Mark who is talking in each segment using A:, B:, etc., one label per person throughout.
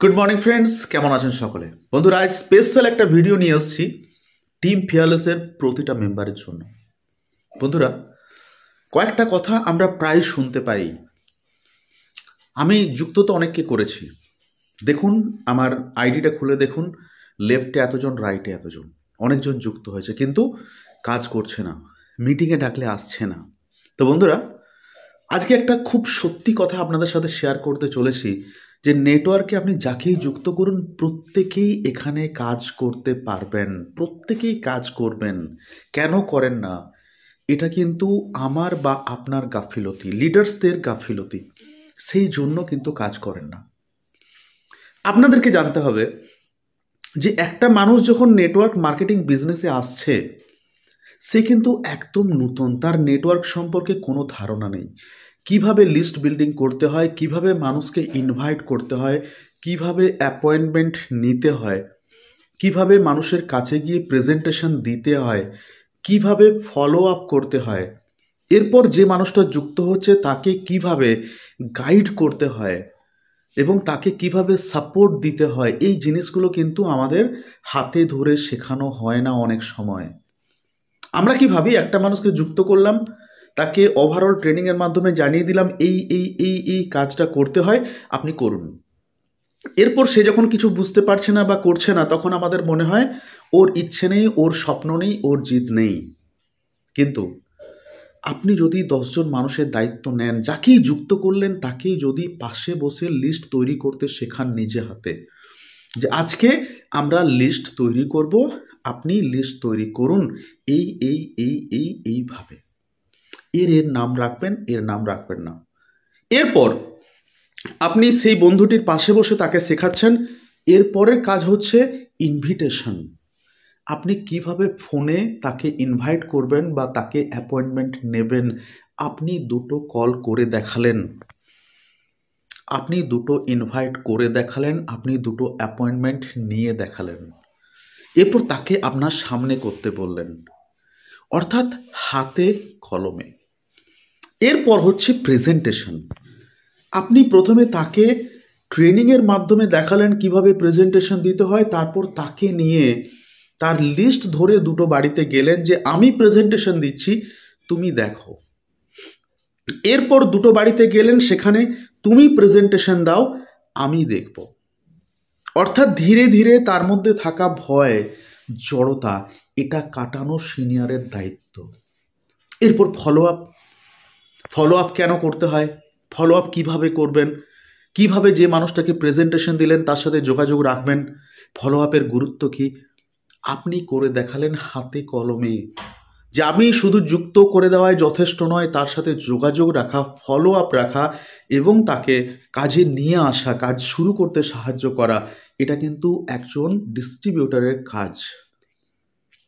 A: Good morning friends, কেমন আছেন সকলে? বন্ধুরা, আজ স্পেশাল একটা ভিডিও নিয়ে আসছি টিম ফিয়ারলেসের প্রতিটা মেম্বারের জন্য। বন্ধুরা, কয়েকটা কথা আমরা প্রায় শুনতে পাই। আমি যুক্ত তো অনেককে করেছি। দেখুন, আমার আইডিটা খুলে দেখুন, লেফটে এতজন, রাইটে এতজন, অনেকজন যুক্ত হয়েছে, কিন্তু কাজ করছে না, মিটিংয়ে ডাকলে আসছে না। তো বন্ধুরা, আজকে একটা খুব সত্যি কথা আপনাদের সাথে শেয়ার করতে চলেছি যে নেটওয়ার্কে আপনি যাকেই যুক্ত করুন, প্রত্যেকেই এখানে কাজ করতে পারবেন, প্রত্যেকেই কাজ করবেন। কেন করেন না? এটা কিন্তু আমার বা আপনার গাফিলতি, লিডার্সদের গাফিলতি, সেই জন্য কিন্তু কাজ করেন না। আপনাদেরকে জানতে হবে যে একটা মানুষ যখন নেটওয়ার্ক মার্কেটিং বিজনেসে আসছে, সে কিন্তু একদম নতুন, তার নেটওয়ার্ক সম্পর্কে কোনো ধারণা নেই। কিভাবে লিস্ট বিল্ডিং করতে হয়, কিভাবে মানুষকে ইনভাইট করতে হয়, কিভাবে অ্যাপয়েন্টমেন্ট নিতে হয়, কিভাবে মানুষের কাছে গিয়ে প্রেজেন্টেশন দিতে হয়, কিভাবে ফলো আপ করতে হয়, এরপর যে মানুষটা যুক্ত হচ্ছে তাকে কিভাবে গাইড করতে হয় এবং তাকে কিভাবে সাপোর্ট দিতে হয়, এই জিনিসগুলো কিন্তু আমাদের হাতে ধরে শেখানো হয় না অনেক সময়। আমরা কি ভাবি, একটা মানুষকে যুক্ত করলাম, তাকে ওভারঅল ট্রেনিংয়ের মাধ্যমে জানিয়ে দিলাম এই এই এই এই কাজটা করতে হয়, আপনি করুন। এরপর সে যখন কিছু বুঝতে পারছে না বা করছে না, তখন আমাদের মনে হয় ওর ইচ্ছে নেই, ওর স্বপ্ন নেই, ওর জিদ নেই। কিন্তু আপনি যদি 10জন মানুষের দায়িত্ব নেন, যাকেই যুক্ত করলেন তাকেই যদি পাশে বসে লিস্ট তৈরি করতে শেখান নিজে হাতে, যে আজকে আমরা লিস্ট তৈরি করব, আপনি লিস্ট তৈরি করুন এই এই এই এই এইভাবে, এর নাম রাখবেন, এর নাম রাখবেন না। এরপর আপনি সেই বন্ধুটির পাশে বসে তাকে শেখাচ্ছেন। এরপরের কাজ হচ্ছে ইনভিটেশন। আপনি কিভাবে ফোনে তাকে ইনভাইট করবেন বা তাকে অ্যাপয়েন্টমেন্ট নেবেন। আপনি দুটো কল করে দেখালেন, আপনি দুটো ইনভাইট করে দেখালেন, আপনি দুটো অ্যাপয়েন্টমেন্ট নিয়ে দেখালেন, এরপর তাকে আপনার সামনে করতে বললেন, অর্থাৎ হাতে কলমে। এরপর হচ্ছে প্রেজেন্টেশন। আপনি প্রথমে তাকে ট্রেনিংয়ের মাধ্যমে দেখালেন কিভাবে প্রেজেন্টেশন দিতে হয়, তারপর তাকে নিয়ে তার লিস্ট ধরে দুটো বাড়িতে গেলেন যে আমি প্রেজেন্টেশন দিচ্ছি, তুমি দেখো। এরপর দুটো বাড়িতে গেলেন, সেখানে তুমি প্রেজেন্টেশন দাও, আমি দেখব। অর্থাৎ ধীরে ধীরে তার মধ্যে থাকা ভয়, জড়তা, এটা কাটানো সিনিয়রের দায়িত্ব। এরপর ফলো আপ। ফলো আপ কেন করতে হয়, ফলো আপ কীভাবে করবেন, কিভাবে যে মানুষটাকে প্রেজেন্টেশন দিলেন তার সাথে যোগাযোগ রাখবেন, ফলো আপের গুরুত্ব কী, আপনি করে দেখালেন হাতে কলমে। যে আমি শুধু যুক্ত করে দেওয়ায় যথেষ্ট নয়, তার সাথে যোগাযোগ রাখা, ফলো আপ রাখা এবং তাকে কাজে নিয়ে আসা, কাজ শুরু করতে সাহায্য করা, এটা কিন্তু একজন ডিস্ট্রিবিউটরের কাজ।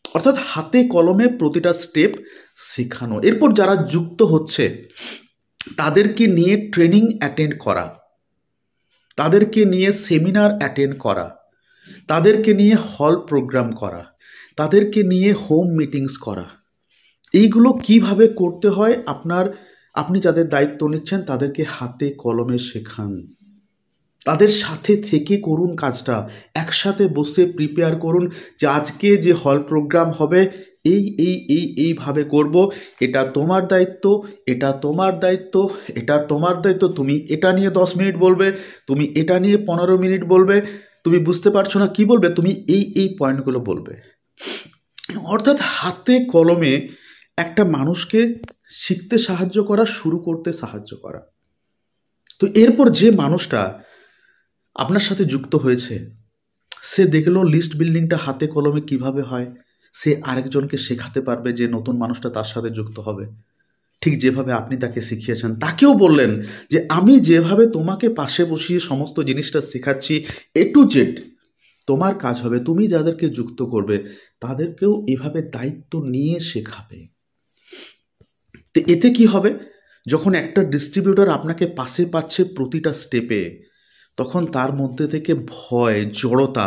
A: অর্থাৎ হাতে কলমে প্রতিটা স্টেপ শেখানো। এরপর যারা যুক্ত হচ্ছে তাদেরকে নিয়ে ট্রেনিং অ্যাটেন্ড করা, তাদেরকে নিয়ে সেমিনার অ্যাটেন্ড করা, তাদেরকে নিয়ে হল প্রোগ্রাম করা, তাদেরকে নিয়ে হোম মিটিংস করা। এইগুলো কিভাবে করতে হয় আপনি যাদের দায়িত্ব নিচ্ছেন তাদেরকে হাতে কলমে শেখান, তাদের সাথে থেকে করুন কাজটা, একসাথে বসে প্রিপেয়ার করুন যে আজকে যে হল প্রোগ্রাম হবে এইভাবে করব, এটা তোমার দায়িত্ব, এটা তোমার দায়িত্ব, এটা তোমার দায়িত্ব, তুমি এটা নিয়ে 10 মিনিট বলবে, তুমি এটা নিয়ে 15 মিনিট বলবে, তুমি বুঝতে পারছো না কি বলবে, তুমি এই পয়েন্টগুলো বলবে। অর্থাৎ হাতে কলমে একটা মানুষকে শিখতে সাহায্য করা, শুরু করতে সাহায্য করা। তো এরপর যে মানুষটা আপনার সাথে যুক্ত হয়েছে, সে দেখলো লিস্ট বিল্ডিংটা হাতে কলমে কিভাবে হয়, সে আরেকজনকে শেখাতে পারবে যে নতুন মানুষটা তার সাথে যুক্ত হবে, ঠিক যেভাবে আপনি তাকে শিখিয়েছেন। তাকেও বললেন যে আমি যেভাবে তোমাকে পাশে বসিয়ে সমস্ত জিনিসটা শেখাচ্ছি A to Z, তোমার কাজ হবে তুমি যাদেরকে যুক্ত করবে তাদেরকেও এভাবে দায়িত্ব নিয়ে শেখাবে। তো এতে কি হবে, যখন একটা ডিস্ট্রিবিউটর আপনাকে পাশে পাচ্ছে প্রতিটা স্টেপে, তখন তার মধ্যে থেকে ভয়, জড়তা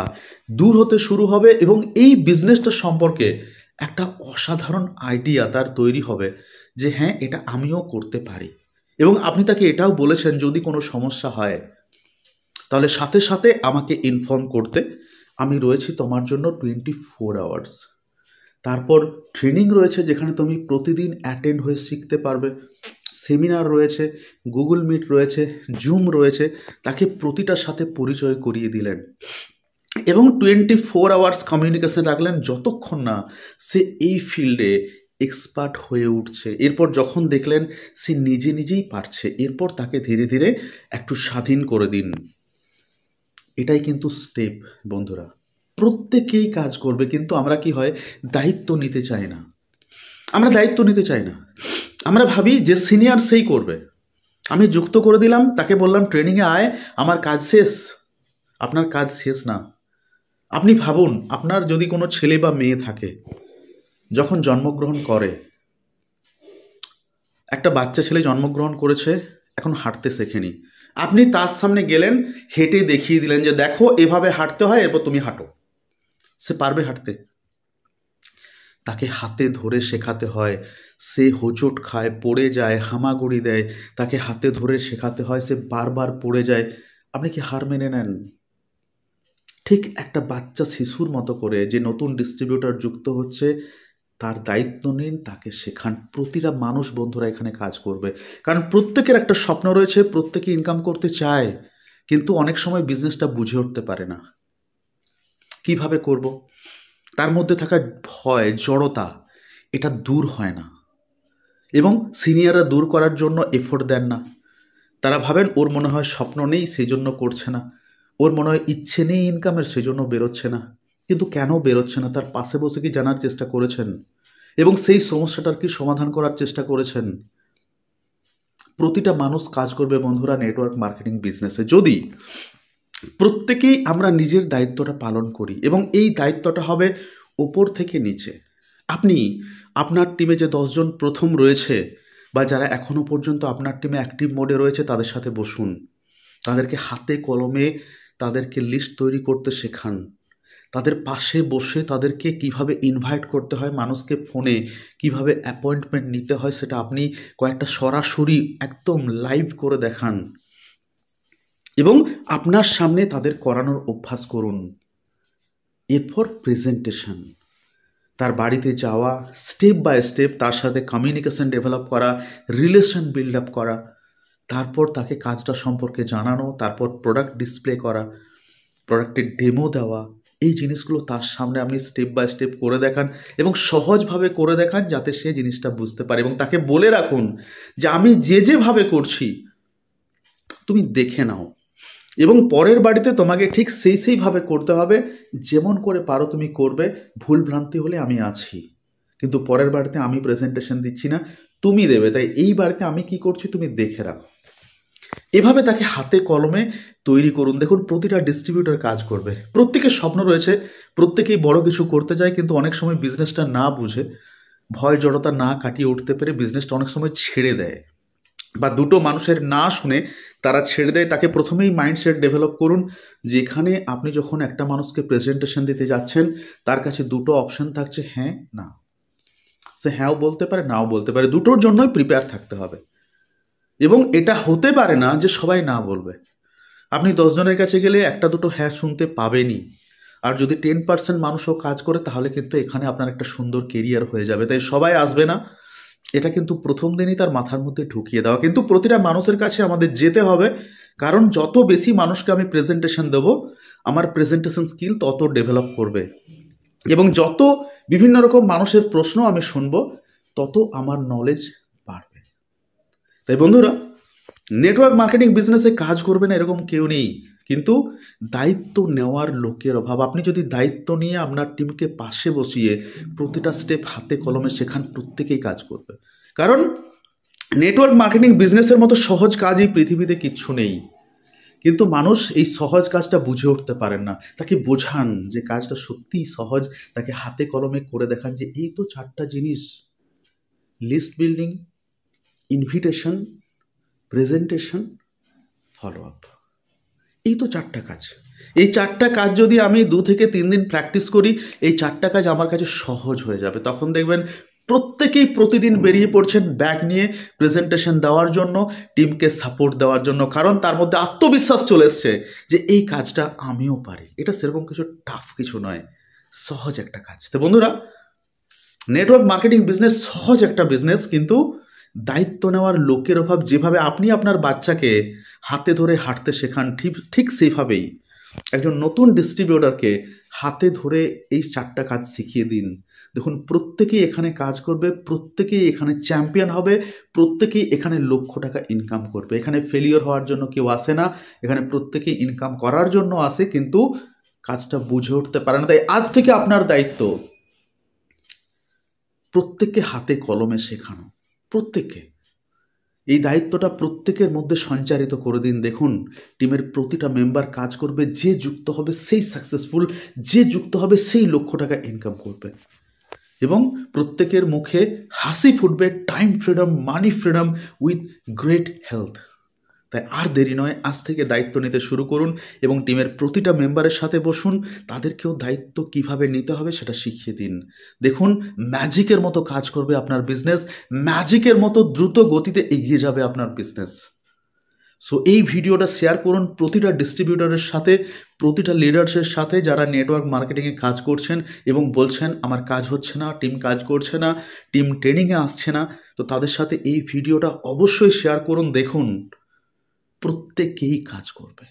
A: দূর হতে শুরু হবে এবং এই বিজনেসটা সম্পর্কে একটা অসাধারণ আইডিয়া তার তৈরি হবে যে হ্যাঁ, এটা আমিও করতে পারি। এবং আপনি তাকে এটাও বলেছেন যদি কোনো সমস্যা হয় তাহলে সাথে সাথে আমাকে ইনফর্ম করতে, আমি রয়েছি তোমার জন্য 24 আওয়ার্স। তারপর ট্রেনিং রয়েছে যেখানে তুমি প্রতিদিন অ্যাটেন্ড হয়ে শিখতে পারবে, সেমিনার রয়েছে, গুগল মিট রয়েছে, জুম রয়েছে, তাকে প্রতিটার সাথে পরিচয় করিয়ে দিলেন এবং 24 আওয়ার্স কমিউনিকেশন রাখলেন যতক্ষণ না সে এই ফিল্ডে এক্সপার্ট হয়ে উঠছে। এরপর যখন দেখলেন সে নিজে নিজেই পারছে, এরপর তাকে ধীরে ধীরে একটু স্বাধীন করে দিন। এটাই কিন্তু স্টেপ বন্ধুরা। প্রত্যেকেই কাজ করবে, কিন্তু আমরা কি হয়, দায়িত্ব নিতে চাই না। আমরা দায়িত্ব নিতে চাই না, আমরা ভাবি যে সিনিয়র সেই করবে। আমি যুক্ত করে দিলাম, তাকে বললাম ট্রেনিংয়ে আয়, আমার কাজ শেষ। আপনার কাজ শেষ না। আপনি ভাবুন, আপনার যদি কোনো ছেলে বা মেয়ে থাকে, যখন জন্মগ্রহণ করে, একটা বাচ্চা ছেলে জন্মগ্রহণ করেছে, এখন হাঁটতে শেখেনি, আপনি তার সামনে গেলেন, হেঁটে দেখিয়ে দিলেন যে দেখো এভাবে হাঁটতে হয়, এরপর তুমি হাঁটো। সে পারবে হাঁটতে? তাকে হাতে ধরে শেখাতে হয়। সে হোঁচট খায়, পড়ে যায়, হামাগুড়ি দেয়, তাকে হাতে ধরে শেখাতে হয়, সে বারবার পড়ে যায়। আপনি কি হার মেনে নেন? ঠিক একটা বাচ্চা শিশুর মতো করে যে নতুন ডিস্ট্রিবিউটর যুক্ত হচ্ছে, তার দায়িত্ব নিন, তাকে শেখান। প্রতিটা মানুষ বন্ধুরা এখানে কাজ করবে, কারণ প্রত্যেকের একটা স্বপ্ন রয়েছে, প্রত্যেকে ইনকাম করতে চায়, কিন্তু অনেক সময় বিজনেসটা বুঝে উঠতে পারে না কিভাবে করব। তার মধ্যে থাকা ভয়, জড়তা, এটা দূর হয় না এবং সিনিয়ররা দূর করার জন্য এফোর্ট দেন না। তারা ভাবেন ওর মনে হয় স্বপ্ন নেই সেই জন্য করছে না, ওর মনে হয় ইচ্ছে নেই ইনকামের সেই জন্য বেরোচ্ছে না। কিন্তু কেন বেরোচ্ছে না তার পাশে বসে কি জানার চেষ্টা করেছেন এবং সেই সমস্যাটার কি সমাধান করার চেষ্টা করেছেন? প্রতিটা মানুষ কাজ করবে বন্ধুরা নেটওয়ার্ক মার্কেটিং বিজনেসে যদি প্রত্যেকেই আমরা নিজের দায়িত্বটা পালন করি, এবং এই দায়িত্বটা হবে ওপর থেকে নিচে। আপনি আপনার টিমে যে 10 জন প্রথম রয়েছে বা যারা এখনো পর্যন্ত আপনার টিমে অ্যাক্টিভ মোডে রয়েছে, তাদের সাথে বসুন, তাদেরকে হাতে কলমে তাদেরকে লিস্ট তৈরি করতে শেখান, তাদের পাশে বসে তাদেরকে কিভাবে ইনভাইট করতে হয়, মানুষকে ফোনে কিভাবে অ্যাপয়েন্টমেন্ট নিতে হয়, সেটা আপনি কয়েকটা সরাসরি একদম লাইভ করে দেখান এবং আপনার সামনে তাদের করানোর অভ্যাস করুন। এরপর প্রেজেন্টেশন, তার বাড়িতে যাওয়া, স্টেপ বাই স্টেপ তার সাথে কমিউনিকেশন ডেভেলপ করা, রিলেশন বিল্ড আপ করা, তারপর তাকে কাজটা সম্পর্কে জানানো, তারপর প্রোডাক্ট ডিসপ্লে করা, প্রোডাক্টের ডেমো দেওয়া। এই জিনিসগুলো তার সামনে আপনি স্টেপ বাই স্টেপ করে দেখান এবং সহজভাবে করে দেখান যাতে সে জিনিসটা বুঝতে পারে, এবং তাকে বলে রাখুন যে আমি যেভাবে করছি তুমি দেখে নাও, এবং পরের বাড়িতে তোমাকে ঠিক সেইভাবে করতে হবে, যেমন করে পারো তুমি করবে, ভুল ভ্রান্তি হলে আমি আছি, কিন্তু পরের বাড়িতে আমি প্রেজেন্টেশন দিচ্ছি না, তুমি দেবে, তাই এই বাড়িতে আমি কি করছি তুমি দেখে রাখো। এভাবে তাকে হাতে কলমে তৈরি করুন। দেখুন প্রতিটা ডিস্ট্রিবিউটর কাজ করবে, প্রত্যেকের স্বপ্ন রয়েছে, প্রত্যেকেই বড় কিছু করতে চায়, কিন্তু অনেক সময় বিজনেসটা না বুঝে, ভয় জড়তা না কাটিয়ে উঠতে পেরে বিজনেসটা অনেক সময় ছেড়ে দেয়, বা দুটো মানুষের না শুনে তারা ছেড়ে দেয়। তাকে প্রথমেই মাইন্ডসেট ডেভেলপ করুন, যেখানে আপনি যখন একটা মানুষকে প্রেজেন্টেশন দিতে যাচ্ছেন, তার কাছে দুটো অপশন থাকছে, হ্যাঁ না। সে হ্যাঁও বলতে পারে, নাও বলতে পারে, দুটোর জন্যই প্রিপেয়ার থাকতে হবে। এবং এটা হতে পারে না যে সবাই না বলবে। আপনি 10 জনের কাছে গেলে একটা দুটো হ্যাঁ শুনতে পাবেনই, আর যদি 10% মানুষও কাজ করে, তাহলে কিন্তু এখানে আপনার একটা সুন্দর কেরিয়ার হয়ে যাবে। তাই সবাই আসবে না, এটা কিন্তু প্রথম দিনই তার মাথার মধ্যে ঢুকিয়ে দেওয়া। কিন্তু প্রতিটা মানুষের কাছে আমাদের যেতে হবে, কারণ যত বেশি মানুষকে আমি প্রেজেন্টেশন দেবো, আমার প্রেজেন্টেশন স্কিল তত ডেভেলপ করবে, এবং যত বিভিন্ন রকম মানুষের প্রশ্ন আমি শুনবো, তত আমার নলেজ বাড়বে। তাই বন্ধুরা, নেটওয়ার্ক মার্কেটিং বিজনেসে কাজ করবে না এরকম কেউ নেই, কিন্তু দায়িত্ব নেওয়ার লোকের অভাব। আপনি যদি দায়িত্ব নিয়ে আপনার টিমকে পাশে বসিয়ে প্রতিটা স্টেপ হাতে কলমে শেখান, প্রত্যেকেই কাজ করবে। কারণ নেটওয়ার্ক মার্কেটিং বিজনেসের মতো সহজ কাজ এই পৃথিবীতে কিচ্ছু নেই, কিন্তু মানুষ এই সহজ কাজটা বুঝে উঠতে পারেন না। তাকে বোঝান যে কাজটা সত্যিই সহজ, তাকে হাতে কলমে করে দেখান যে এই তো 4টা জিনিস, list building, invitation, presentation, follow up, এই তো 4টা কাজ। এই 4টা কাজ যদি আমি 2 থেকে 3 দিন প্র্যাকটিস করি, এই 4টা কাজ আমার কাছে সহজ হয়ে যাবে। তখন দেখবেন প্রত্যেকেই প্রতিদিন বেরিয়ে পড়ছেন ব্যাগ নিয়ে প্রেজেন্টেশন দেওয়ার জন্য, টিমকে সাপোর্ট দেওয়ার জন্য, কারণ তার মধ্যে আত্মবিশ্বাস চলে এসছে যে এই কাজটা আমিও পারি। এটা সেরকম কিছু টাফ কিছু নয়, সহজ একটা কাজ। তো বন্ধুরা, নেটওয়ার্ক মার্কেটিং বিজনেস সহজ একটা বিজনেস, কিন্তু দায়িত্ব নেওয়ার লোকের অভাব। যেভাবে আপনি আপনার বাচ্চাকে হাতে ধরে হাঁটতে শেখান, ঠিক ঠিক সেইভাবেই একজন নতুন ডিস্ট্রিবিউটরকে হাতে ধরে এই 4টা কাজ শিখিয়ে দিন। দেখুন, প্রত্যেকেই এখানে কাজ করবে, প্রত্যেকেই এখানে চ্যাম্পিয়ন হবে, প্রত্যেকেই এখানে লক্ষ টাকা ইনকাম করবে। এখানে ফেলিওর হওয়ার জন্য কেউ আসে না, এখানে প্রত্যেকেই ইনকাম করার জন্য আসে, কিন্তু কাজটা বুঝে উঠতে পারে না। তাই আজ থেকে আপনার দায়িত্ব প্রত্যেককে হাতে কলমে শেখানো, প্রত্যেককে এই দায়িত্বটা প্রত্যেকের মধ্যে সঞ্চারিত করে দিন। দেখুন, টিমের প্রতিটা মেম্বার কাজ করবে, যে যুক্ত হবে সেই সাকসেসফুল, যে যুক্ত হবে সেই লক্ষ টাকা ইনকাম করবে, এবং প্রত্যেকের মুখে হাসি ফুটবে। Time freedom, money freedom with great health. তাই আর দেরি নয়, আজ থেকে দায়িত্ব নিতে শুরু করুন এবং টিমের প্রতিটা মেম্বারের সাথে বসুন, তাদেরকেও দায়িত্ব কিভাবে নিতে হবে সেটা শিখিয়ে দিন। দেখুন, ম্যাজিকের মতো কাজ করবে আপনার বিজনেস, ম্যাজিকের মতো দ্রুত গতিতে এগিয়ে যাবে আপনার বিজনেস। সো এই ভিডিওটা শেয়ার করুন প্রতিটা ডিস্ট্রিবিউটরের সাথে, প্রতিটা লিডার্সের সাথে যারা নেটওয়ার্ক মার্কেটিংয়ে কাজ করছেন এবং বলছেন আমার কাজ হচ্ছে না, টিম কাজ করছে না, টিম ট্রেনিংয়ে আসছে না। তো তাদের সাথে এই ভিডিওটা অবশ্যই শেয়ার করুন। দেখুন, প্রত্যেকেই কাজ করবে।